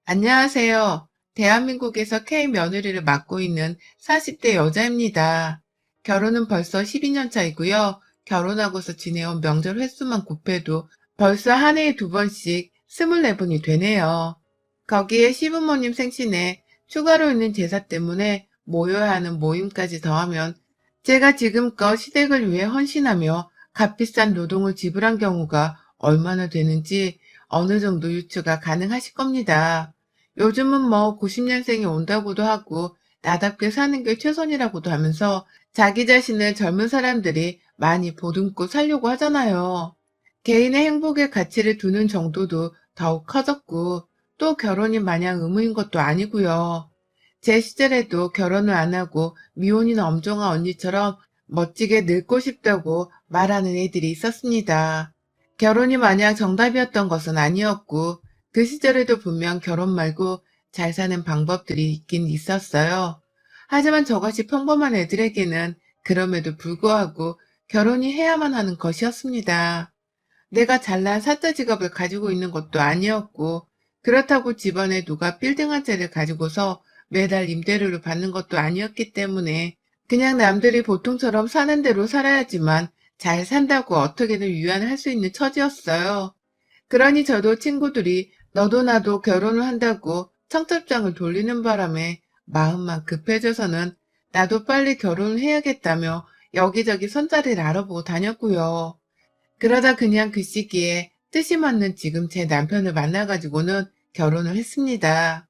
안녕하세요. 대한민국에서 K며느리를 맡고 있는 40대 여자입니다. 결혼은 벌써 12년 차이고요. 결혼하고서 지내온 명절 횟수만 곱해도 벌써 한 해에 두 번씩 24번이 되네요. 거기에 시부모님 생신에 추가로 있는 제사 때문에 모여야 하는 모임까지 더하면 제가 지금껏 시댁을 위해 헌신하며 값비싼 노동을 지불한 경우가 얼마나 되는지 어느 정도 유추가 가능하실 겁니다. 요즘은 뭐 90년생이 온다고도 하고 나답게 사는 게 최선이라고도 하면서 자기 자신을 젊은 사람들이 많이 보듬고 살려고 하잖아요. 개인의 행복에 가치를 두는 정도도 더욱 커졌고 또 결혼이 마냥 의무인 것도 아니고요. 제 시절에도 결혼을 안 하고 미혼인 엄정화 언니처럼 멋지게 늙고 싶다고 말하는 애들이 있었습니다. 결혼이 마냥 정답이었던 것은 아니었고 그 시절에도 분명 결혼 말고 잘 사는 방법들이 있긴 있었어요. 하지만 저같이 평범한 애들에게는 그럼에도 불구하고 결혼이 해야만 하는 것이었습니다. 내가 잘난 사짜 직업을 가지고 있는 것도 아니었고 그렇다고 집안에 누가 빌딩 한 채를 가지고서 매달 임대료를 받는 것도 아니었기 때문에 그냥 남들이 보통처럼 사는 대로 살아야지만 잘 산다고 어떻게든 위안할 수 있는 처지였어요. 그러니 저도 친구들이 너도 나도 결혼을 한다고 청첩장을 돌리는 바람에 마음만 급해져서는 나도 빨리 결혼을 해야겠다며 여기저기 손자리를 알아보고 다녔고요. 그러다 그냥 그 시기에 뜻이 맞는 지금 제 남편을 만나가지고는 결혼을 했습니다.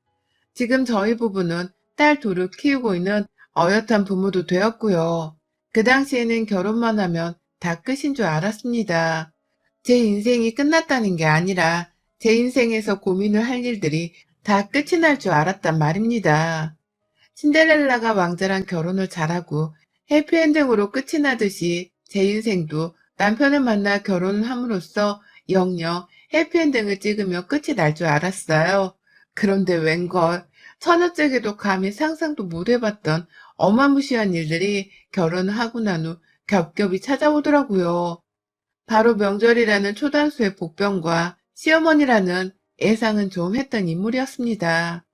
지금 저희 부부는 딸 둘을 키우고 있는 어엿한 부모도 되었고요. 그 당시에는 결혼만 하면 다 끝인 줄 알았습니다. 제 인생이 끝났다는 게 아니라 제 인생에서 고민을 할 일들이 다 끝이 날 줄 알았단 말입니다. 신데렐라가 왕자랑 결혼을 잘하고 해피엔딩으로 끝이 나듯이 제 인생도 남편을 만나 결혼을 함으로써 영영 해피엔딩을 찍으며 끝이 날 줄 알았어요. 그런데 웬걸 처녀째게도 감히 상상도 못 해봤던 어마무시한 일들이 결혼을 하고 난 후 겹겹이 찾아오더라고요. 바로 명절이라는 초단수의 복병과 시어머니라는 예상은 좀 했던 인물이었습니다.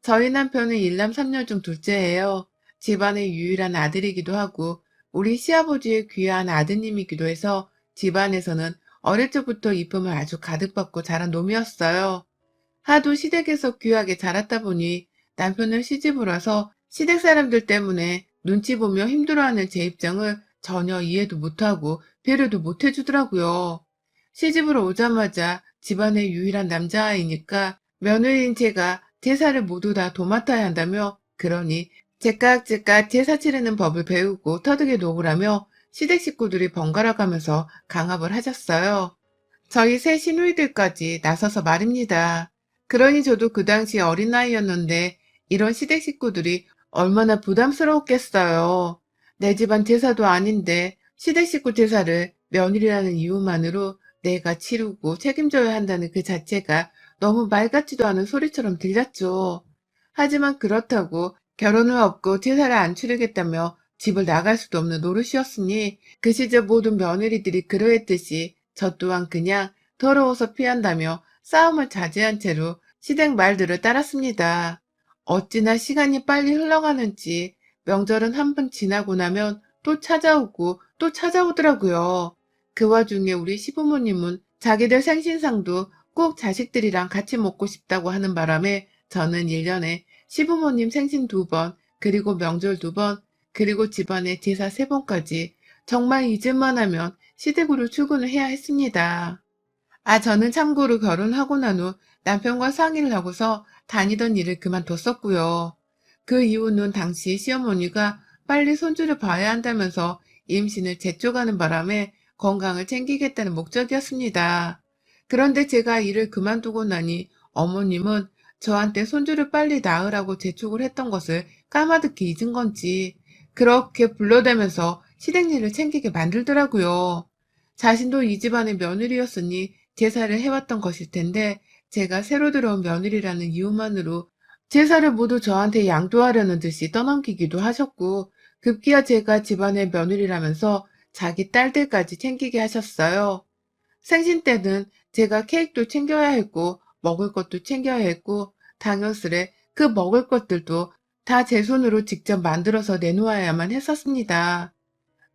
저희 남편은 일남 삼녀 중 둘째예요. 집안의 유일한 아들이기도 하고 우리 시아버지의 귀한 아드님이기도 해서 집안에서는 어릴 적부터 이쁨을 아주 가득 받고 자란 놈이었어요. 하도 시댁에서 귀하게 자랐다 보니 남편은 시집을 와서 시댁 사람들 때문에 눈치 보며 힘들어하는 제 입장을 전혀 이해도 못하고 배려도 못해주더라고요. 시집을 오자마자 집안의 유일한 남자아이니까 며느리인 제가 제사를 모두 다 도맡아야 한다며 그러니 제깍제깍 제사 치르는 법을 배우고 터득해 놓으라며 시댁 식구들이 번갈아 가면서 강압을 하셨어요. 저희 새 시누이들까지 나서서 말입니다. 그러니 저도 그 당시 어린 나이였는데 이런 시댁 식구들이 얼마나 부담스러웠겠어요. 내 집안 제사도 아닌데 시댁 식구 제사를 며느리라는 이유만으로 내가 치르고 책임져야 한다는 그 자체가 너무 말 같지도 않은 소리처럼 들렸죠. 하지만 그렇다고 결혼을 없고 제사를 안 치르겠다며 집을 나갈 수도 없는 노릇이었으니 그 시절 모든 며느리들이 그러했듯이 저 또한 그냥 더러워서 피한다며 싸움을 자제한 채로 시댁 말들을 따랐습니다. 어찌나 시간이 빨리 흘러가는지 명절은 한 번 지나고 나면 또 찾아오고 또 찾아오더라고요. 그 와중에 우리 시부모님은 자기들 생신상도 꼭 자식들이랑 같이 먹고 싶다고 하는 바람에 저는 1년에 시부모님 생신 2번, 그리고 명절 2번, 그리고 집안의 제사 3번까지 정말 잊을만 하면 시댁으로 출근을 해야 했습니다. 저는 참고로 결혼하고 난 후 남편과 상의를 하고서 다니던 일을 그만뒀었고요. 그 이유는 당시 시어머니가 빨리 손주를 봐야 한다면서 임신을 재촉하는 바람에 건강을 챙기겠다는 목적이었습니다. 그런데 제가 일을 그만두고 나니 어머님은 저한테 손주를 빨리 낳으라고 재촉을 했던 것을 까마득히 잊은 건지 그렇게 불러대면서 시댁 일을 챙기게 만들더라고요. 자신도 이 집안의 며느리였으니 제사를 해왔던 것일 텐데 제가 새로 들어온 며느리라는 이유만으로 제사를 모두 저한테 양도하려는 듯이 떠넘기기도 하셨고 급기야 제가 집안의 며느리라면서 자기 딸들까지 챙기게 하셨어요. 생신 때는 제가 케이크도 챙겨야 했고 먹을 것도 챙겨야 했고 당연스레 그 먹을 것들도 다 제 손으로 직접 만들어서 내놓아야만 했었습니다.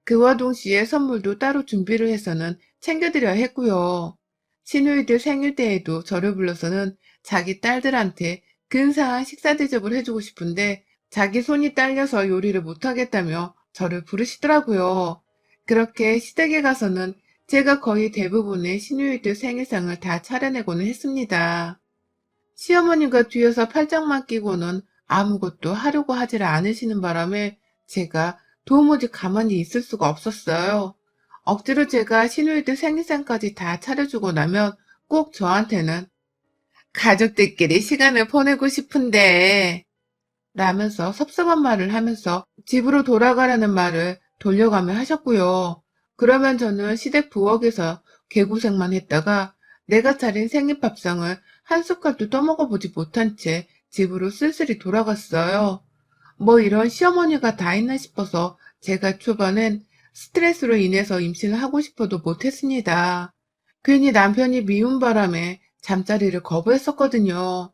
그와 동시에 선물도 따로 준비를 해서는 챙겨드려야 했고요. 시누이들 생일 때에도 저를 불러서는 자기 딸들한테 근사한 식사 대접을 해주고 싶은데 자기 손이 딸려서 요리를 못하겠다며 저를 부르시더라고요. 그렇게 시댁에 가서는 제가 거의 대부분의 시누이들 생일상을 다 차려내고는 했습니다. 시어머니가 뒤에서 팔짱만 끼고는 아무것도 하려고 하질 않으시는 바람에 제가 도무지 가만히 있을 수가 없었어요. 억지로 제가 시누이들 생일상까지 다 차려주고 나면 꼭 저한테는 가족들끼리 시간을 보내고 싶은데 라면서 섭섭한 말을 하면서 집으로 돌아가라는 말을 돌려가며 하셨고요. 그러면 저는 시댁 부엌에서 개고생만 했다가 내가 차린 생일밥상을 한 숟갈도 떠먹어보지 못한 채 집으로 쓸쓸히 돌아갔어요. 뭐 이런 시어머니가 다 있나 싶어서 제가 초반엔 스트레스로 인해서 임신을 하고 싶어도 못했습니다. 괜히 남편이 미운 바람에 잠자리를 거부했었거든요.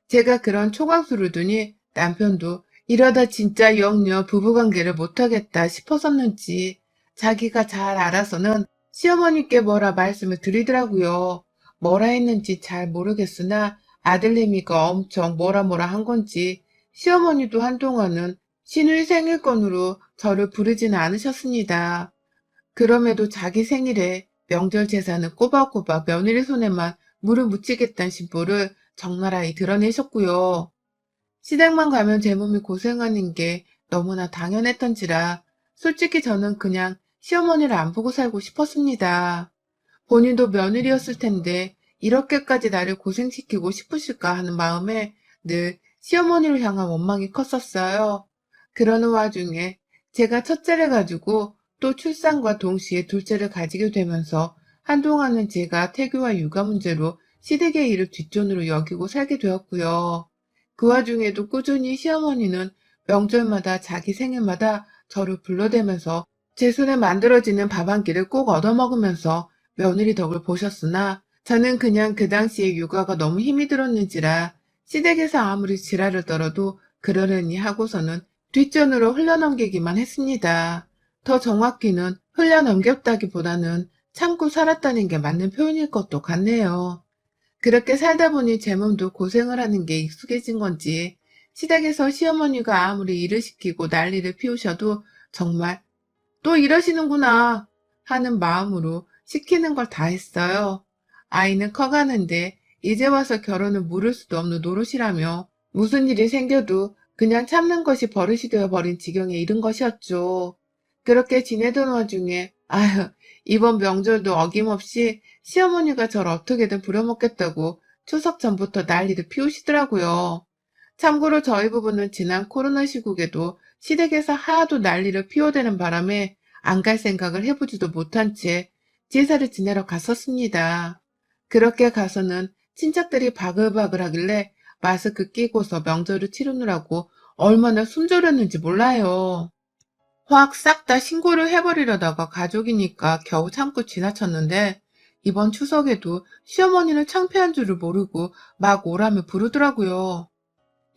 제가 그런 초강수를 두니 남편도 이러다 진짜 영영 부부관계를 못하겠다 싶었었는지 자기가 잘 알아서는 시어머니께 뭐라 말씀을 드리더라고요. 뭐라 했는지 잘 모르겠으나 아들내미가 엄청 뭐라 한 건지 시어머니도 한동안은 시누이 생일권으로 저를 부르지는 않으셨습니다. 그럼에도 자기 생일에 명절 제사는 꼬박꼬박 며느리 손에만 물을 묻히겠다는 심보를 적나라히 드러내셨고요. 시댁만 가면 제 몸이 고생하는 게 너무나 당연했던지라 솔직히 저는 그냥 시어머니를 안 보고 살고 싶었습니다. 본인도 며느리였을 텐데 이렇게까지 나를 고생시키고 싶으실까 하는 마음에 늘 시어머니를 향한 원망이 컸었어요. 그러는 와중에 제가 첫째를 가지고 또 출산과 동시에 둘째를 가지게 되면서 한동안은 제가 태교와 육아 문제로 시댁의 일을 뒷전으로 여기고 살게 되었고요. 그 와중에도 꾸준히 시어머니는 명절마다 자기 생일마다 저를 불러대면서 제 손에 만들어지는 밥 한 끼를 꼭 얻어먹으면서 며느리 덕을 보셨으나 저는 그냥 그 당시에 육아가 너무 힘이 들었는지라 시댁에서 아무리 지랄을 떨어도 그러려니 하고서는 뒷전으로 흘려넘기기만 했습니다. 더 정확히는 흘려넘겼다기보다는 참고 살았다는 게 맞는 표현일 것도 같네요. 그렇게 살다 보니 제 몸도 고생을 하는 게 익숙해진 건지 시댁에서 시어머니가 아무리 일을 시키고 난리를 피우셔도 정말 또 이러시는구나 하는 마음으로 시키는 걸 다 했어요. 아이는 커가는데 이제 와서 결혼을 물을 수도 없는 노릇이라며 무슨 일이 생겨도 그냥 참는 것이 버릇이 되어버린 지경에 이른 것이었죠. 그렇게 지내던 와중에 아휴 이번 명절도 어김없이 시어머니가 저를 어떻게든 부려먹겠다고 추석 전부터 난리를 피우시더라고요. 참고로 저희 부부는 지난 코로나 시국에도 시댁에서 하도 난리를 피워대는 바람에 안 갈 생각을 해보지도 못한 채 제사를 지내러 갔었습니다. 그렇게 가서는 친척들이 바글바글 하길래 마스크 끼고서 명절을 치르느라고 얼마나 숨졸였는지 몰라요. 확 싹 다 신고를 해버리려다가 가족이니까 겨우 참고 지나쳤는데 이번 추석에도 시어머니는 창피한 줄을 모르고 막 오라며 부르더라고요.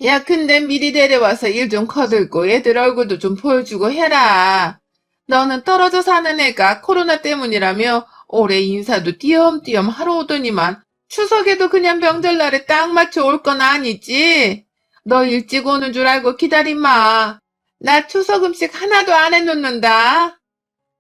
야, 근데 미리 데려와서 일 좀 거들고 애들 얼굴도 좀 보여주고 해라. 너는 떨어져 사는 애가 코로나 때문이라며 올해 인사도 띄엄띄엄 하러 오더니만 추석에도 그냥 명절날에 딱 맞춰 올 건 아니지? 너 일찍 오는 줄 알고 기다리마. 나 추석 음식 하나도 안 해놓는다.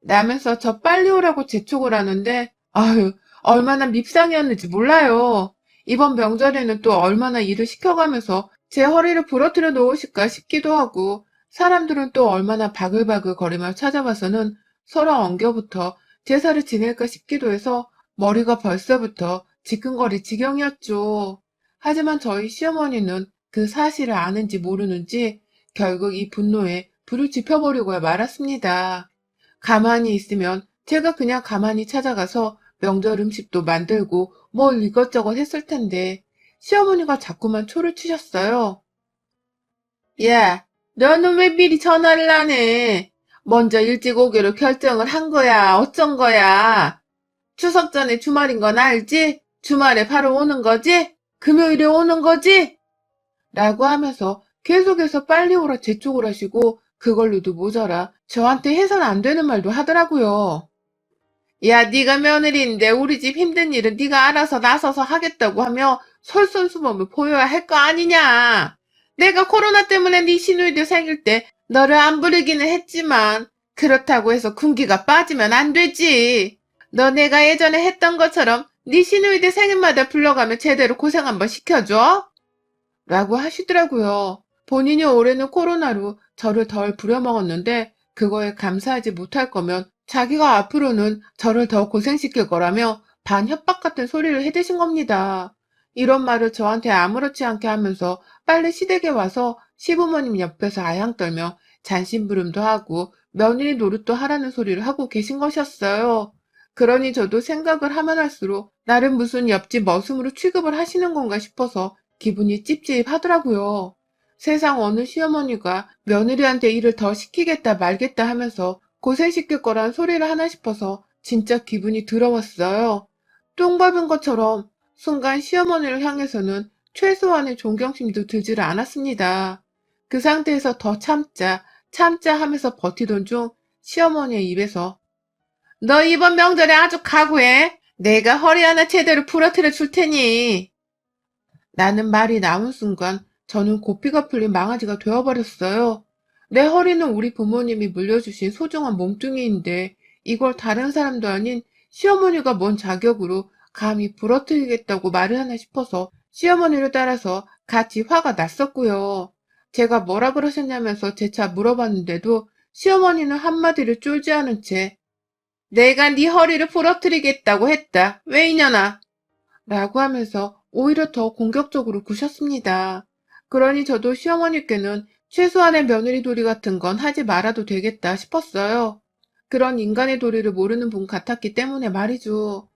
라면서 저 빨리 오라고 재촉을 하는데 아유 얼마나 밉상이었는지 몰라요. 이번 명절에는 또 얼마나 일을 시켜가면서 제 허리를 부러뜨려 놓으실까 싶기도 하고 사람들은 또 얼마나 바글바글 거리며 찾아와서는 서로 엉겨부터 제사를 지낼까 싶기도 해서 머리가 벌써부터 지끈거릴 지경이었죠. 하지만 저희 시어머니는 그 사실을 아는지 모르는지 결국 이 분노에 불을 지펴보려고 말았습니다. 가만히 있으면 제가 그냥 가만히 찾아가서 명절 음식도 만들고 뭘 이것저것 했을 텐데 시어머니가 자꾸만 초를 치셨어요. 야, 너는 왜 미리 전화를 안 해? 먼저 일찍 오기로 결정을 한 거야, 어쩐 거야? 추석 전에 주말인 건 알지? 주말에 바로 오는 거지? 금요일에 오는 거지? 라고 하면서 계속해서 빨리 오라 재촉을 하시고 그걸로도 모자라 저한테 해선 안 되는 말도 하더라고요. 야, 네가 며느리인데 우리 집 힘든 일은 네가 알아서 나서서 하겠다고 하며 솔선수범을 보여야 할 거 아니냐. 내가 코로나 때문에 네 시누이들 생길 때 너를 안 부르기는 했지만 그렇다고 해서 군기가 빠지면 안 되지. 너 내가 예전에 했던 것처럼 네 시누이들 생일마다 불러가며 제대로 고생 한번 시켜줘. 라고 하시더라고요. 본인이 올해는 코로나로 저를 덜 부려먹었는데 그거에 감사하지 못할 거면 자기가 앞으로는 저를 더 고생시킬 거라며 반협박 같은 소리를 해대신 겁니다. 이런 말을 저한테 아무렇지 않게 하면서 빨리 시댁에 와서 시부모님 옆에서 아양 떨며 잔심부름도 하고 며느리 노릇도 하라는 소리를 하고 계신 것이었어요. 그러니 저도 생각을 하면 할수록 나름 무슨 옆집 머슴으로 취급을 하시는 건가 싶어서 기분이 찝찝하더라고요. 세상 어느 시어머니가 며느리한테 일을 더 시키겠다 말겠다 하면서 고생시킬 거란 소리를 하나 싶어서 진짜 기분이 더러웠어요. 똥 밟은 것처럼 순간 시어머니를 향해서는 최소한의 존경심도 들지를 않았습니다. 그 상태에서 더 참자, 참자 하면서 버티던 중 시어머니의 입에서 너 이번 명절에 아주 각오해. 내가 허리 하나 제대로 부러뜨려 줄 테니. 라는 말이 나온 순간 저는 고삐가 풀린 망아지가 되어버렸어요. 내 허리는 우리 부모님이 물려주신 소중한 몸뚱이인데 이걸 다른 사람도 아닌 시어머니가 뭔 자격으로 감히 부러뜨리겠다고 말을 하나 싶어서 시어머니를 따라서 같이 화가 났었고요. 제가 뭐라 그러셨냐면서 재차 물어봤는데도 시어머니는 한마디를 쫄지 않은 채 내가 네 허리를 부러뜨리겠다고 했다. 왜 이년아? 라고 하면서 오히려 더 공격적으로 구셨습니다. 그러니 저도 시어머니께는 최소한의 며느리 도리 같은 건 하지 말아도 되겠다 싶었어요. 그런 인간의 도리를 모르는 분 같았기 때문에 말이죠.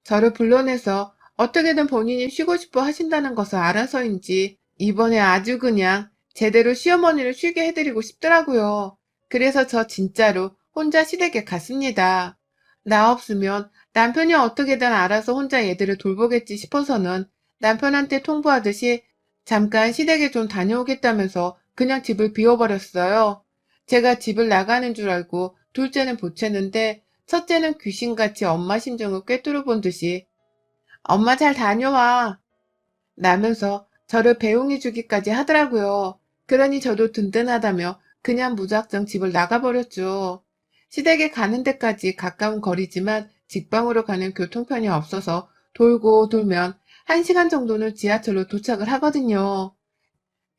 저를 불러내서 어떻게든 본인이 쉬고 싶어 하신다는 것을 알아서인지 이번에 아주 그냥 제대로 시어머니를 쉬게 해드리고 싶더라고요. 그래서 저 진짜로 혼자 시댁에 갔습니다. 나 없으면 남편이 어떻게든 알아서 혼자 얘들을 돌보겠지 싶어서는 남편한테 통보하듯이 잠깐 시댁에 좀 다녀오겠다면서 그냥 집을 비워버렸어요. 제가 집을 나가는 줄 알고 둘째는 보채는데 첫째는 귀신같이 엄마 심정을 꿰뚫어 본 듯이 엄마 잘 다녀와 라면서 저를 배웅해 주기까지 하더라고요. 그러니 저도 든든하다며 그냥 무작정 집을 나가버렸죠. 시댁에 가는 데까지 가까운 거리지만 직방으로 가는 교통편이 없어서 돌고 돌면 1시간 정도는 지하철로 도착을 하거든요.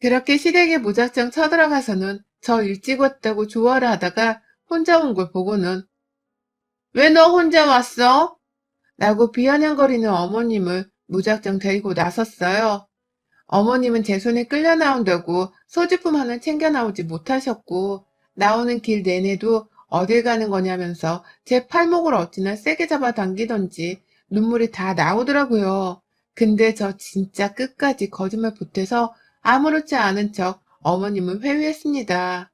그렇게 시댁에 무작정 쳐들어가서는 저 일찍 왔다고 좋아를 하다가 혼자 온 걸 보고는 왜 너 혼자 왔어? 라고 비아냥거리는 어머님을 무작정 데리고 나섰어요. 어머님은 제 손에 끌려 나온다고 소지품 하나 챙겨 나오지 못하셨고 나오는 길 내내도 어딜 가는 거냐면서 제 팔목을 어찌나 세게 잡아당기던지 눈물이 다 나오더라고요. 근데 저 진짜 끝까지 거짓말 보태서 아무렇지 않은 척 어머님을 회유했습니다.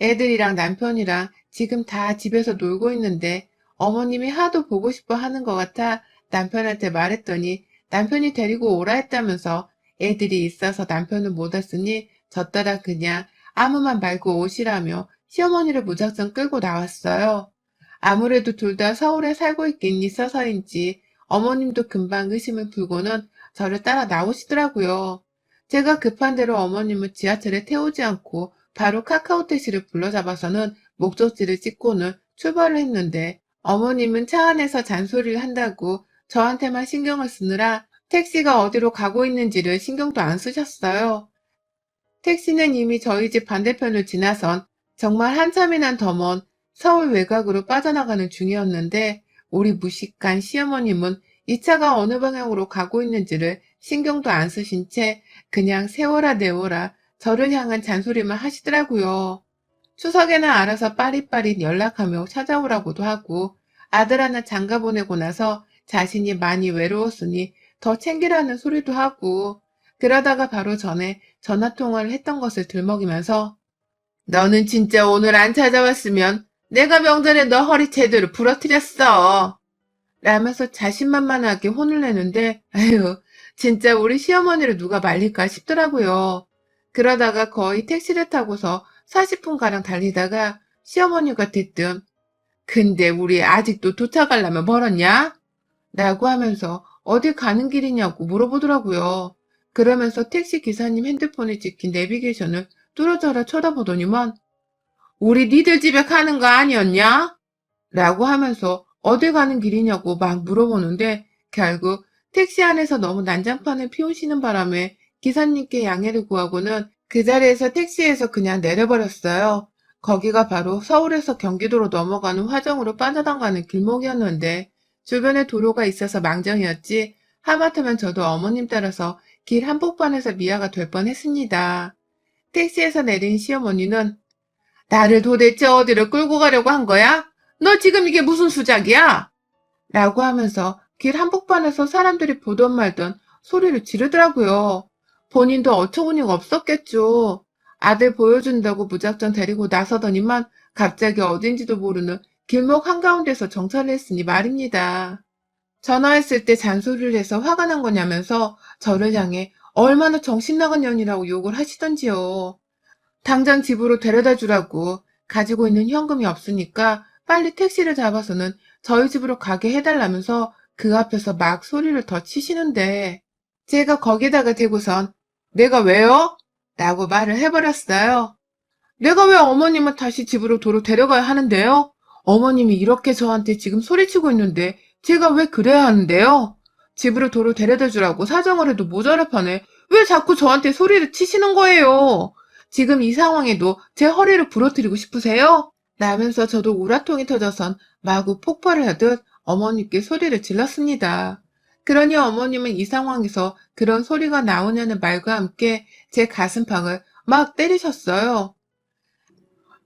애들이랑 남편이랑 지금 다 집에서 놀고 있는데 어머님이 하도 보고 싶어 하는 것 같아 남편한테 말했더니 남편이 데리고 오라 했다면서 애들이 있어서 남편은 못 왔으니 저 따라 그냥 아무 말 말고 오시라며 시어머니를 무작정 끌고 나왔어요. 아무래도 둘 다 서울에 살고 있긴 있어서인지 어머님도 금방 의심을 풀고는 저를 따라 나오시더라고요. 제가 급한 대로 어머님을 지하철에 태우지 않고 바로 카카오 택시를 불러잡아서는 목적지를 찍고는 출발을 했는데 어머님은 차 안에서 잔소리를 한다고 저한테만 신경을 쓰느라 택시가 어디로 가고 있는지를 신경도 안 쓰셨어요. 택시는 이미 저희 집 반대편을 지나선 정말 한참이나 더 먼 서울 외곽으로 빠져나가는 중이었는데 우리 무식한 시어머님은 이 차가 어느 방향으로 가고 있는지를 신경도 안 쓰신 채 그냥 세워라 내워라 저를 향한 잔소리만 하시더라고요. 추석에는 알아서 빠릿빠릿 연락하며 찾아오라고도 하고 아들 하나 장가 보내고 나서 자신이 많이 외로웠으니 더 챙기라는 소리도 하고 그러다가 바로 전에 전화통화를 했던 것을 들먹이면서 너는 진짜 오늘 안 찾아왔으면 내가 명절에 너 허리 제대로 부러뜨렸어. 라면서 자신만만하게 혼을 내는데 아유 진짜 우리 시어머니를 누가 말릴까 싶더라고요. 그러다가 거의 택시를 타고서 40분가량 달리다가 시어머니가 대뜸 근데 우리 아직도 도착하려면 멀었냐? 라고 하면서 어디 가는 길이냐고 물어보더라고요. 그러면서 택시 기사님 핸드폰에 찍힌 내비게이션을 뚫어져라 쳐다보더니만 우리 니들 집에 가는 거 아니었냐? 라고 하면서 어디 가는 길이냐고 막 물어보는데 결국 택시 안에서 너무 난장판을 피우시는 바람에 기사님께 양해를 구하고는 그 자리에서 택시에서 그냥 내려버렸어요. 거기가 바로 서울에서 경기도로 넘어가는 화정으로 빠져나가는 길목이었는데 주변에 도로가 있어서 망정이었지 하마터면 저도 어머님 따라서 길 한복판에서 미아가 될 뻔했습니다. 택시에서 내린 시어머니는 나를 도대체 어디를 끌고 가려고 한 거야? 너 지금 이게 무슨 수작이야? 라고 하면서 길 한복판에서 사람들이 보던 말던 소리를 지르더라고요. 본인도 어처구니가 없었겠죠. 아들 보여준다고 무작정 데리고 나서더니만 갑자기 어딘지도 모르는 길목 한가운데서 정차를 했으니 말입니다. 전화했을 때 잔소리를 해서 화가 난 거냐면서 저를 향해 얼마나 정신 나간 년이라고 욕을 하시던지요. 당장 집으로 데려다 주라고 가지고 있는 현금이 없으니까 빨리 택시를 잡아서는 저희 집으로 가게 해달라면서 그 앞에서 막 소리를 더 치시는데 제가 거기다가 대고선 내가 왜요? 라고 말을 해버렸어요. 내가 왜 어머님을 다시 집으로 도로 데려가야 하는데요? 어머님이 이렇게 저한테 지금 소리치고 있는데 제가 왜 그래야 하는데요? 집으로 도로 데려다 주라고 사정을 해도 모자랄 판에 왜 자꾸 저한테 소리를 치시는 거예요? 지금 이 상황에도 제 허리를 부러뜨리고 싶으세요? 라면서 저도 우라통이 터져선 마구 폭발을 하듯 어머니께 소리를 질렀습니다. 그러니 어머님은 이 상황에서 그런 소리가 나오냐는 말과 함께 제 가슴팍을 막 때리셨어요.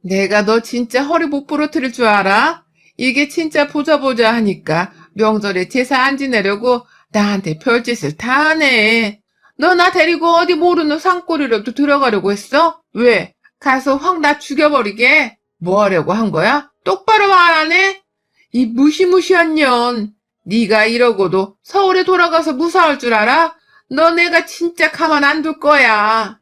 내가 너 진짜 허리 못 부러뜨릴 줄 알아? 이게 진짜 보자 보자 하니까 명절에 제사 안 지내려고 나한테 별짓을 다 하네. 너 나 데리고 어디 모르는 산골이라도 들어가려고 했어? 왜? 가서 확 나 죽여버리게? 뭐 하려고 한 거야? 똑바로 말 안 해? 이 무시무시한 년. 네가 이러고도 서울에 돌아가서 무사할 줄 알아? 너 내가 진짜 가만 안 둘 거야.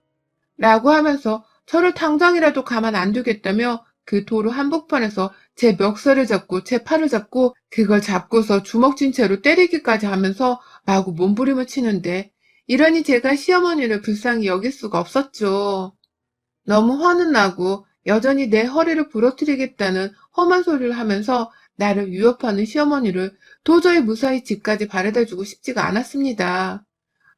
라고 하면서 저를 당장이라도 가만 안 두겠다며 그 도로 한복판에서 제 멱살을 잡고 제 팔을 잡고 그걸 잡고서 주먹진 채로 때리기까지 하면서 마구 몸부림을 치는데 이러니 제가 시어머니를 불쌍히 여길 수가 없었죠. 너무 화는 나고 여전히 내 허리를 부러뜨리겠다는 험한 소리를 하면서 나를 위협하는 시어머니를 도저히 무사히 집까지 바래다주고 싶지가 않았습니다.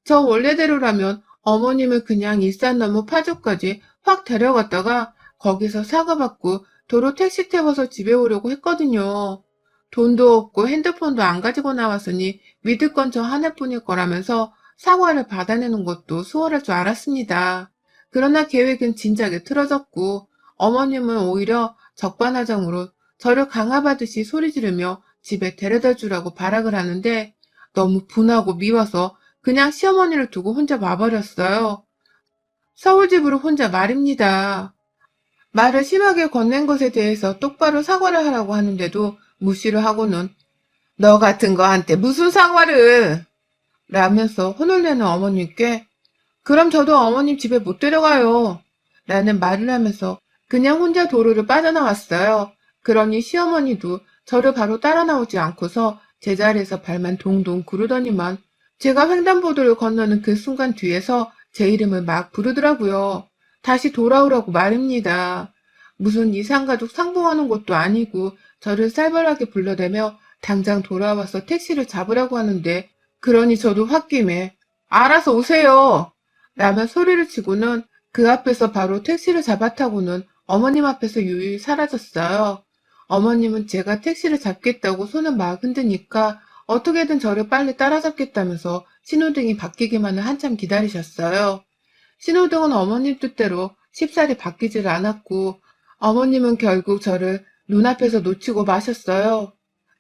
저 원래대로라면 어머님을 그냥 일산 너머 파주까지 확 데려갔다가 거기서 사과받고 도로 택시 태워서 집에 오려고 했거든요. 돈도 없고 핸드폰도 안 가지고 나왔으니 믿을 건 저 하나뿐일 거라면서 사과를 받아내는 것도 수월할 줄 알았습니다. 그러나 계획은 진작에 틀어졌고 어머님은 오히려 적반하장으로 저를 강압하듯이 소리 지르며 집에 데려다 주라고 발악을 하는데 너무 분하고 미워서 그냥 시어머니를 두고 혼자 와버렸어요. 서울집으로 혼자 말입니다. 말을 심하게 건넨 것에 대해서 똑바로 사과를 하라고 하는데도 무시를 하고는 너 같은 거한테 무슨 사과를 라면서 혼을 내는 어머님께 그럼 저도 어머님 집에 못 데려가요 라는 말을 하면서 그냥 혼자 도로를 빠져나왔어요. 그러니 시어머니도 저를 바로 따라 나오지 않고서 제자리에서 발만 동동 구르더니만 제가 횡단보도를 건너는 그 순간 뒤에서 제 이름을 막 부르더라고요. 다시 돌아오라고 말입니다. 무슨 이상가족 상봉하는 것도 아니고 저를 살벌하게 불러대며 당장 돌아와서 택시를 잡으라고 하는데 그러니 저도 홧김에 알아서 오세요 라며 소리를 치고는 그 앞에서 바로 택시를 잡아타고는 어머님 앞에서 유유히 사라졌어요. 어머님은 제가 택시를 잡겠다고 손을 막 흔드니까 어떻게든 저를 빨리 따라잡겠다면서 신호등이 바뀌기만을 한참 기다리셨어요. 신호등은 어머님 뜻대로 쉽사리 바뀌질 않았고 어머님은 결국 저를 눈앞에서 놓치고 마셨어요.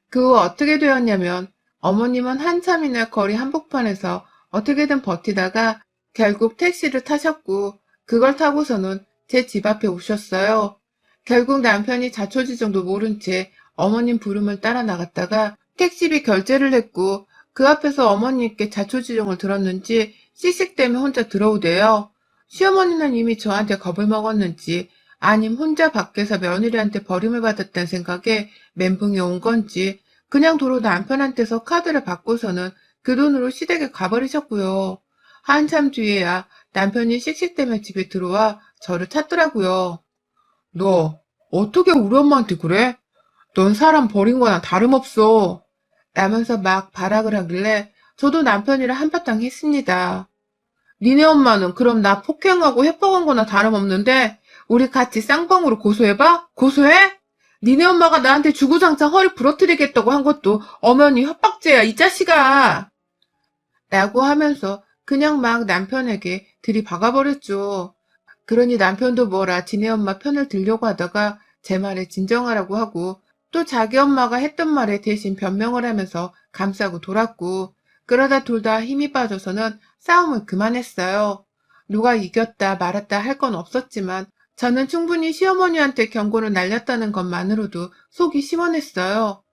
그 후 어떻게 되었냐면 어머님은 한참이나 거리 한복판에서 어떻게든 버티다가 결국 택시를 타셨고 그걸 타고서는 제 집 앞에 오셨어요. 결국 남편이 자초지종도 모른 채 어머님 부름을 따라 나갔다가 택시비 결제를 했고 그 앞에서 어머니께 자초지종을 들었는지 씩씩대며 혼자 들어오대요. 시어머니는 이미 저한테 겁을 먹었는지 아님 혼자 밖에서 며느리한테 버림을 받았다는 생각에 멘붕이 온 건지 그냥 도로 남편한테서 카드를 받고서는 그 돈으로 시댁에 가버리셨고요. 한참 뒤에야 남편이 씩씩대며 집에 들어와 저를 찾더라고요. 너 어떻게 우리 엄마한테 그래? 넌 사람 버린 거나 다름없어. 라면서 막 발악을 하길래 저도 남편이랑 한바탕 했습니다. 니네 엄마는 그럼 나 폭행하고 협박한 거나 다름없는데 우리 같이 쌍방으로 고소해봐? 고소해? 니네 엄마가 나한테 주구장창 허리 부러뜨리겠다고 한 것도 엄연히 협박죄야, 이 자식아. 라고 하면서 그냥 막 남편에게 들이박아버렸죠. 그러니 남편도 뭐라 지네 엄마 편을 들려고 하다가 제 말에 진정하라고 하고 또 자기 엄마가 했던 말에 대신 변명을 하면서 감싸고 돌았고 그러다 둘 다 힘이 빠져서는 싸움을 그만했어요. 누가 이겼다 말았다 할 건 없었지만 저는 충분히 시어머니한테 경고를 날렸다는 것만으로도 속이 시원했어요.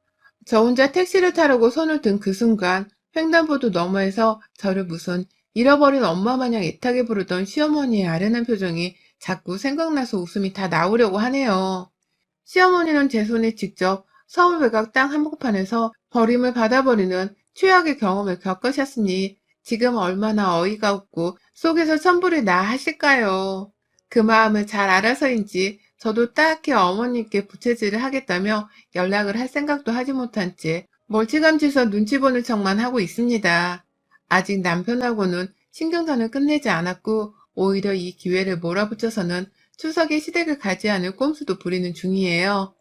저 혼자 택시를 타려고 손을 든 그 순간 횡단보도 너머에서 저를 무슨 잃어버린 엄마 마냥 애타게 부르던 시어머니의 아련한 표정이 자꾸 생각나서 웃음이 다 나오려고 하네요. 시어머니는 제 손에 직접 서울 외곽 땅 한복판에서 버림을 받아버리는 최악의 경험을 겪으셨으니 지금 얼마나 어이가 없고 속에서 천불이 나 하실까요? 그 마음을 잘 알아서인지 저도 딱히 어머니께 부채질을 하겠다며 연락을 할 생각도 하지 못한 채 멀찌감치서 눈치 보는 척만 하고 있습니다. 아직 남편하고는 신경전을 끝내지 않았고 오히려 이 기회를 몰아붙여서는 추석에 시댁을 가지 않을 꼼수도 부리는 중이에요.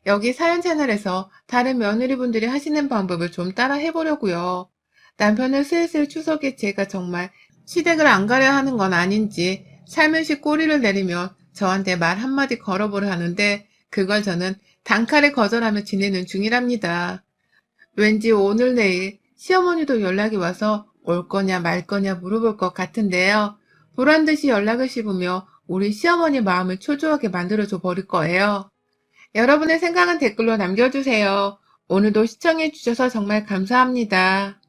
여기 사연 채널에서 다른 며느리분들이 하시는 방법을 좀 따라 해보려고요. 남편은 슬슬 추석에 제가 정말 시댁을 안 가려 하는 건 아닌지 살며시 꼬리를 내리며 저한테 말 한마디 걸어보려 하는데 그걸 저는 단칼에 거절하며 지내는 중이랍니다. 왠지 오늘 내일 시어머니도 연락이 와서 올 거냐 말 거냐 물어볼 것 같은데요. 보란듯이 연락을 씹으며 우리 시어머니 마음을 초조하게 만들어줘 버릴 거예요. 여러분의 생각은 댓글로 남겨주세요. 오늘도 시청해주셔서 정말 감사합니다.